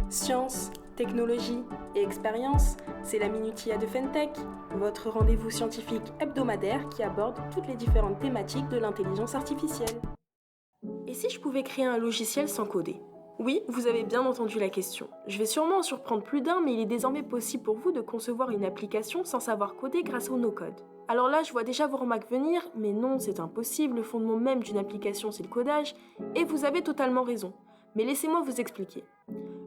Science, technologie et expérience, c'est la Minutia de Fentech, votre rendez-vous scientifique hebdomadaire qui aborde toutes les différentes thématiques de l'intelligence artificielle. Et si je pouvais créer un logiciel sans coder ? Oui, vous avez bien entendu la question. Je vais sûrement en surprendre plus d'un, mais il est désormais possible pour vous de concevoir une application sans savoir coder grâce au no-code. Alors là, je vois déjà vos remarques venir, mais non, c'est impossible, le fondement même d'une application, c'est le codage, et vous avez totalement raison. Mais laissez-moi vous expliquer.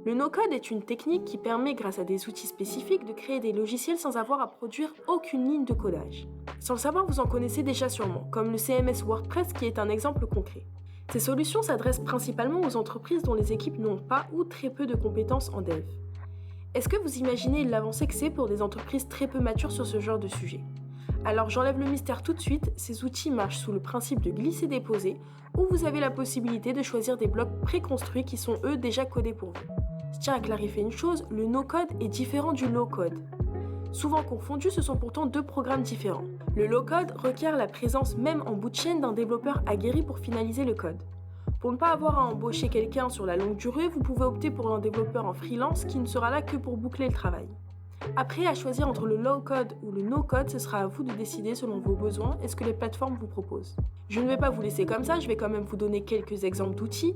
Le no-code est une technique qui permet, grâce à des outils spécifiques, de créer des logiciels sans avoir à produire aucune ligne de codage. Sans le savoir, vous en connaissez déjà sûrement, comme le CMS WordPress qui est un exemple concret. Ces solutions s'adressent principalement aux entreprises dont les équipes n'ont pas ou très peu de compétences en dev. Est-ce que vous imaginez l'avancée que c'est pour des entreprises très peu matures sur ce genre de sujet ? Alors j'enlève le mystère tout de suite, ces outils marchent sous le principe de glisser-déposer, où vous avez la possibilité de choisir des blocs préconstruits qui sont eux déjà codés pour vous. Je tiens à clarifier une chose, le no-code est différent du low-code. Souvent confondus, ce sont pourtant deux programmes différents. Le low-code requiert la présence même en bout de chaîne d'un développeur aguerri pour finaliser le code. Pour ne pas avoir à embaucher quelqu'un sur la longue durée, vous pouvez opter pour un développeur en freelance qui ne sera là que pour boucler le travail. Après, à choisir entre le low-code ou le no-code, ce sera à vous de décider selon vos besoins et ce que les plateformes vous proposent. Je ne vais pas vous laisser comme ça, je vais quand même vous donner quelques exemples d'outils.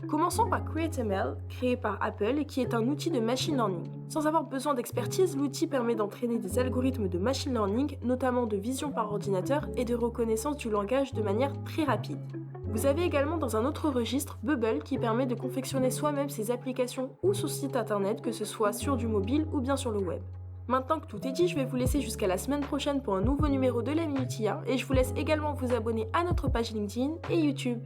Commençons par CreateML, créé par Apple et qui est un outil de machine learning. Sans avoir besoin d'expertise, l'outil permet d'entraîner des algorithmes de machine learning, notamment de vision par ordinateur et de reconnaissance du langage de manière très rapide. Vous avez également dans un autre registre Bubble qui permet de confectionner soi-même ses applications ou son site internet, que ce soit sur du mobile ou bien sur le web. Maintenant que tout est dit, je vais vous laisser jusqu'à la semaine prochaine pour un nouveau numéro de la Minutia et je vous laisse également vous abonner à notre page LinkedIn et YouTube.